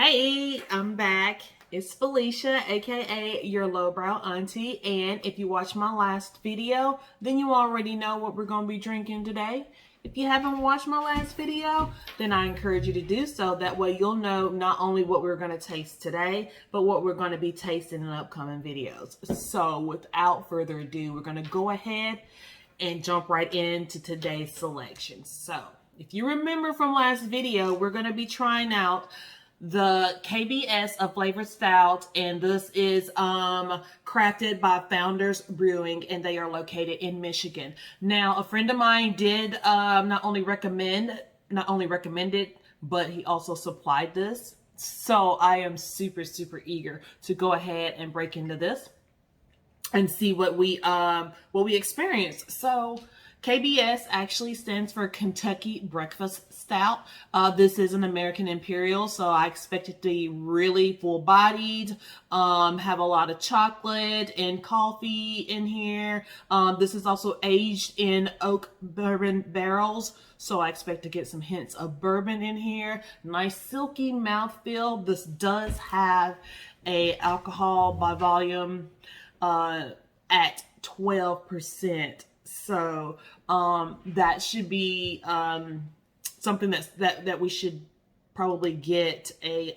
Hey, I'm back. It's Felicia, aka your LowBrau Auntie. And if you watched my last video, then you already know what we're going to be drinking today. If you haven't watched my last video, then I encourage you to do so. That way you'll know not only what we're going to taste today, but what we're going to be tasting in upcoming videos. So without further ado, we're going to go ahead and jump right into today's selection. So if you remember from last video, we're going to be trying out the KBS a flavored stout, and this is crafted by Founders Brewing, and they are located in Michigan. Now, a friend of mine did not only recommended, but he also supplied this. So I am super eager to go ahead and break into this and see what we experience. So KBS actually stands for Kentucky Breakfast Stout. This is an American Imperial, so I expect it to be really full-bodied, have a lot of chocolate and coffee in here. This is also aged in oak bourbon barrels, so I expect to get some hints of bourbon in here. Nice silky mouthfeel. This does have a alcohol by volume at 12%. So that should be something that we should probably get a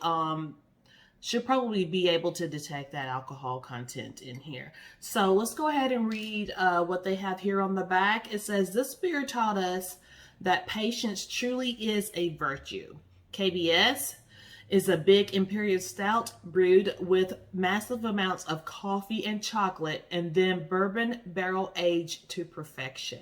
should probably be able to detect that alcohol content in here. So let's go ahead and read what they have here on the back. It says, "This beer taught us that patience truly is a virtue. KBS is a big imperial stout brewed with massive amounts of coffee and chocolate and then bourbon barrel aged to perfection.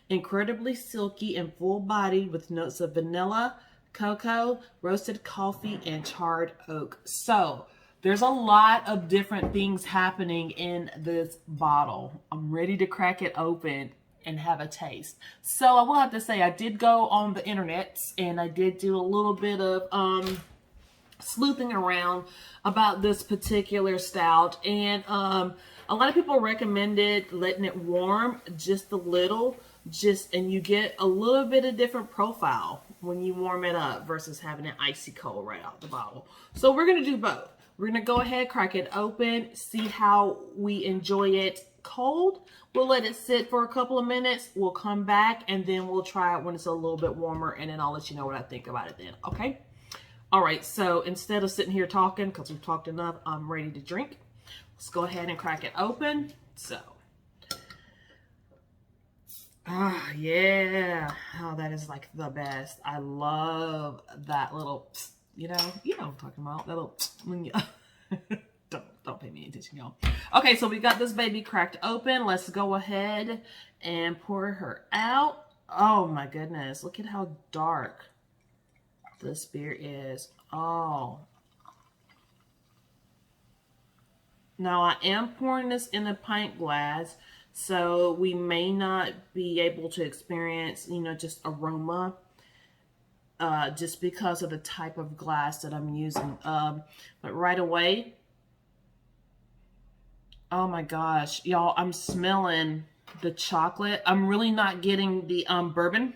Incredibly silky and full-bodied with notes of vanilla, cocoa, roasted coffee, and charred oak." So there's a lot of different things happening in this bottle. I'm ready to crack it open and have a taste. So I will have to say, I did go on the internet and I did do a little bit of sleuthing around about this particular stout, and a lot of people recommended letting it warm just a little, and you get a little bit of different profile when you warm it up versus having it icy cold right out the bottle. So we're gonna do both. We're gonna go ahead, crack it open, see how we enjoy it cold. We'll let it sit for a couple of minutes. We'll come back and then we'll try it when it's a little bit warmer, and then I'll let you know what I think about it then, okay? All right, so instead of sitting here talking, because we've talked enough, I'm ready to drink. Let's go ahead and crack it open. So, yeah. Oh, that is like the best. I love that little, you know what I'm talking about. That little, when you, don't pay me attention, y'all. Okay, so we got this baby cracked open. Let's go ahead and pour her out. Oh my goodness, look at how dark this beer is. Oh. Now I am pouring this in a pint glass, so we may not be able to experience, just aroma, just because of the type of glass that I'm using. But right away, oh my gosh, y'all, I'm smelling the chocolate. I'm really not getting the bourbon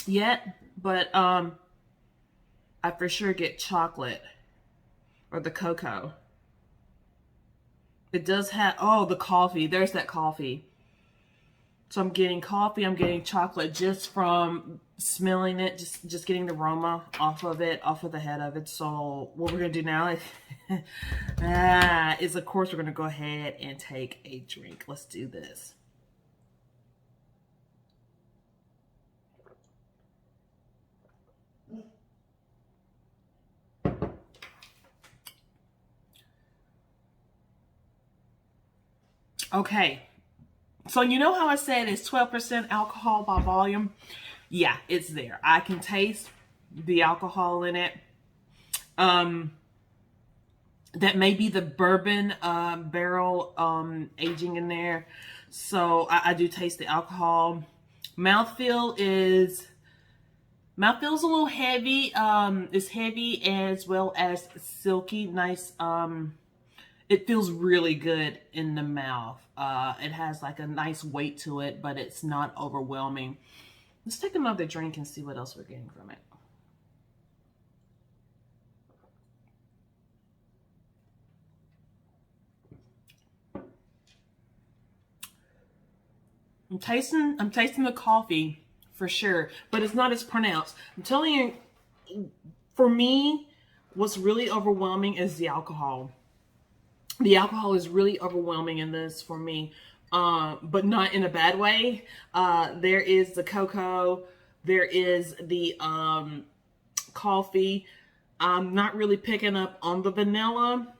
yet, but I for sure get chocolate or the cocoa. It does have, oh, the coffee. There's that coffee. So I'm getting coffee, I'm getting chocolate just from smelling it, just getting the aroma off of it, off of the head of it. So what we're going to do now is, of course, we're going to go ahead and take a drink. Let's do this. Okay, so you know how I said it's 12% alcohol by volume? Yeah, it's there. I can taste the alcohol in it. That may be the bourbon barrel aging in there. So I do taste the alcohol. Mouthfeel is a little heavy. It's heavy as well as silky, nice. It feels really good in the mouth. It has like a nice weight to it, but it's not overwhelming. Let's take another drink and see what else we're getting from it. I'm tasting the coffee for sure, but it's not as pronounced. I'm telling you, for me, what's really overwhelming is the alcohol. The alcohol is really overwhelming in this for me, but not in a bad way. There is the cocoa, there is the coffee. I'm not really picking up on the vanilla,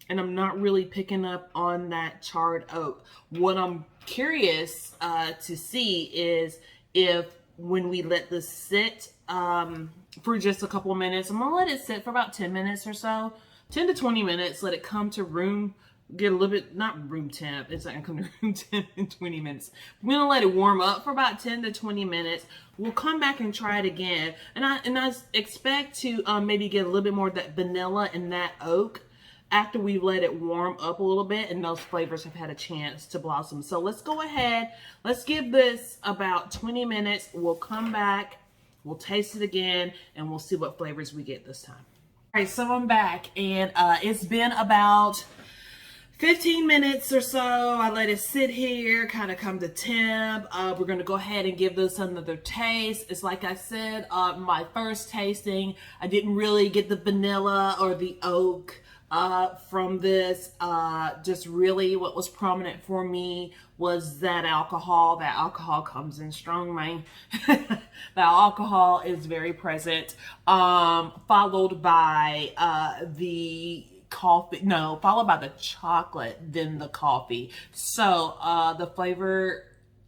and I'm not really picking up on that charred oak. What I'm curious to see is if when we let this sit for just a couple of minutes, I'm gonna let it sit for about 10 minutes or so, 10 to 20 minutes, let it come to room, get a little bit, not room temp, it's not gonna come to room temp in 20 minutes. I'm gonna let it warm up for about 10 to 20 minutes. We'll come back and try it again. And I expect to maybe get a little bit more of that vanilla and that oak after we've let it warm up a little bit and those flavors have had a chance to blossom. So let's go ahead, let's give this about 20 minutes. We'll come back, we'll taste it again, and we'll see what flavors we get this time. All right, so I'm back, and it's been about 15 minutes or so. I let it sit here, kind of come to temp. We're gonna go ahead and give this another taste. It's like I said, my first tasting, I didn't really get the vanilla or the oak from this. Just really what was prominent for me was that alcohol. That alcohol comes in strong, man. The alcohol is very present, followed by the coffee, no, followed by the chocolate, then the coffee. So the flavor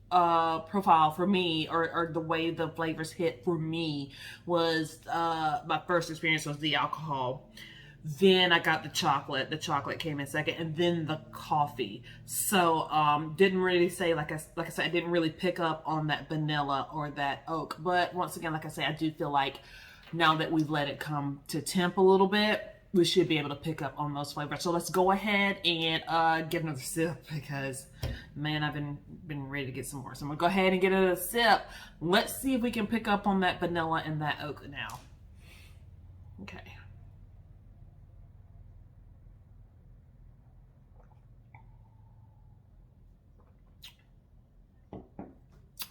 profile for me, or the way the flavors hit for me, was my first experience was the alcohol. Then I got the chocolate. The chocolate came in second, and then the coffee. So didn't really say, like I said, I didn't really pick up on that vanilla or that oak. But once again, like I say, I do feel like now that we've let it come to temp a little bit, we should be able to pick up on those flavors. So let's go ahead and get another sip, because man, I've been ready to get some more. So I'm gonna go ahead and get a sip. Let's see if we can pick up on that vanilla and that oak now. Okay.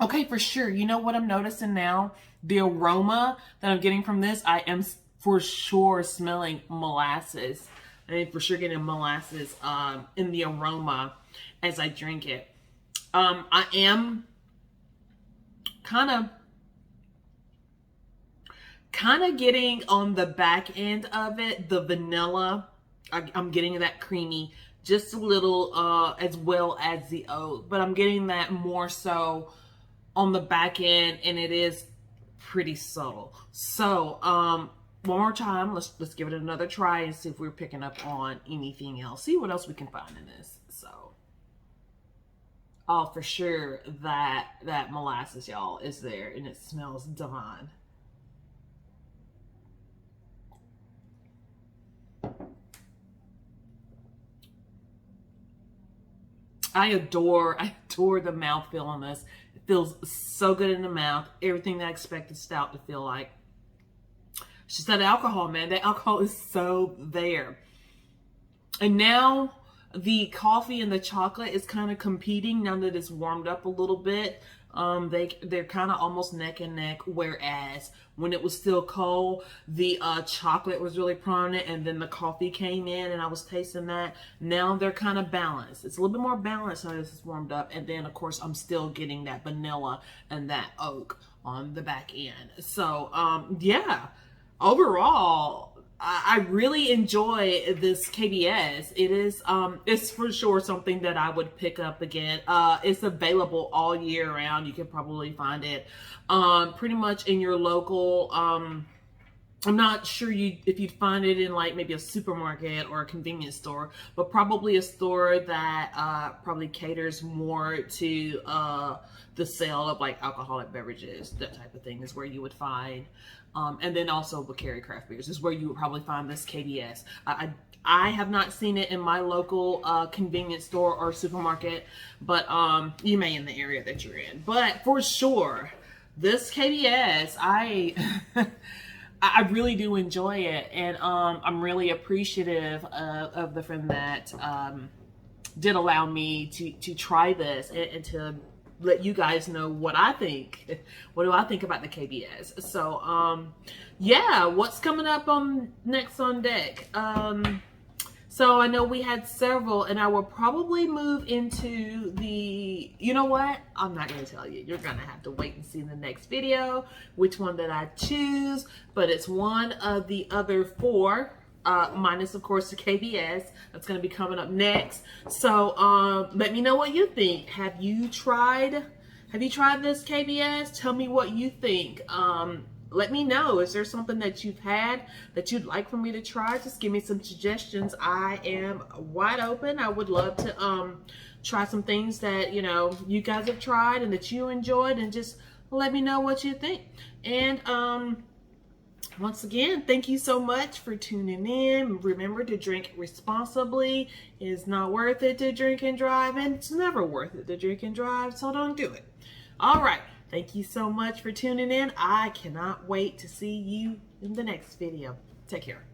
Okay, for sure. You know what I'm noticing now? The aroma that I'm getting from this, I am for sure smelling molasses. I am for sure getting molasses in the aroma as I drink it. I am kind of getting on the back end of it, the vanilla. I'm getting that creamy, just a little, as well as the oat, but I'm getting that more so on the back end, and it is pretty subtle. So one more time, let's give it another try and see if we're picking up on anything else, see what else we can find in this. So oh, for sure that molasses, y'all, is there, and it smells divine. I adore the mouthfeel on this. It feels so good in the mouth. Everything that I expected stout to feel like. It's just that alcohol, man. That alcohol is so there. And now the coffee and the chocolate is kind of competing now that it's warmed up a little bit. They're kind of almost neck and neck, whereas when it was still cold, the chocolate was really prominent, and then the coffee came in and I was tasting that. Now they're kind of balanced. It's a little bit more balanced now this is warmed up, and then of course I'm still getting that vanilla and that oak on the back end. So yeah, overall I really enjoy this KBS. It is, it's for sure something that I would pick up again. It's available all year round. You can probably find it, pretty much in your local, I'm not sure if you'd find it in like maybe a supermarket or a convenience store, but probably a store that, probably caters more to, the sale of like alcoholic beverages, that type of thing is where you would find. And then also Bacari craft beers is where you would probably find this KBS. I have not seen it in my local convenience store or supermarket, but you may in the area that you're in. But for sure, this KBS, I really do enjoy it, and I'm really appreciative of the friend that did allow me to try this and to let you guys know what I think. What do I think about the KBS? So, yeah, what's coming up next on deck? So I know we had several, and I will probably move into the, you know what? I'm not going to tell you. You're going to have to wait and see in the next video which one that I choose, but it's one of the other 4, minus of course the KBS. That's going to be coming up next. So let me know what you think. Have you tried this KBS? Tell me what you think. Let me know. Is there something that you've had that you'd like for me to try? Just give me some suggestions. I am wide open. I would love to try some things that, you know, you guys have tried and that you enjoyed, and just let me know what you think. And once again, thank you so much for tuning in. Remember to drink responsibly. It's not worth it to drink and drive, and it's never worth it to drink and drive, so don't do it. All right. Thank you so much for tuning in. I cannot wait to see you in the next video. Take care.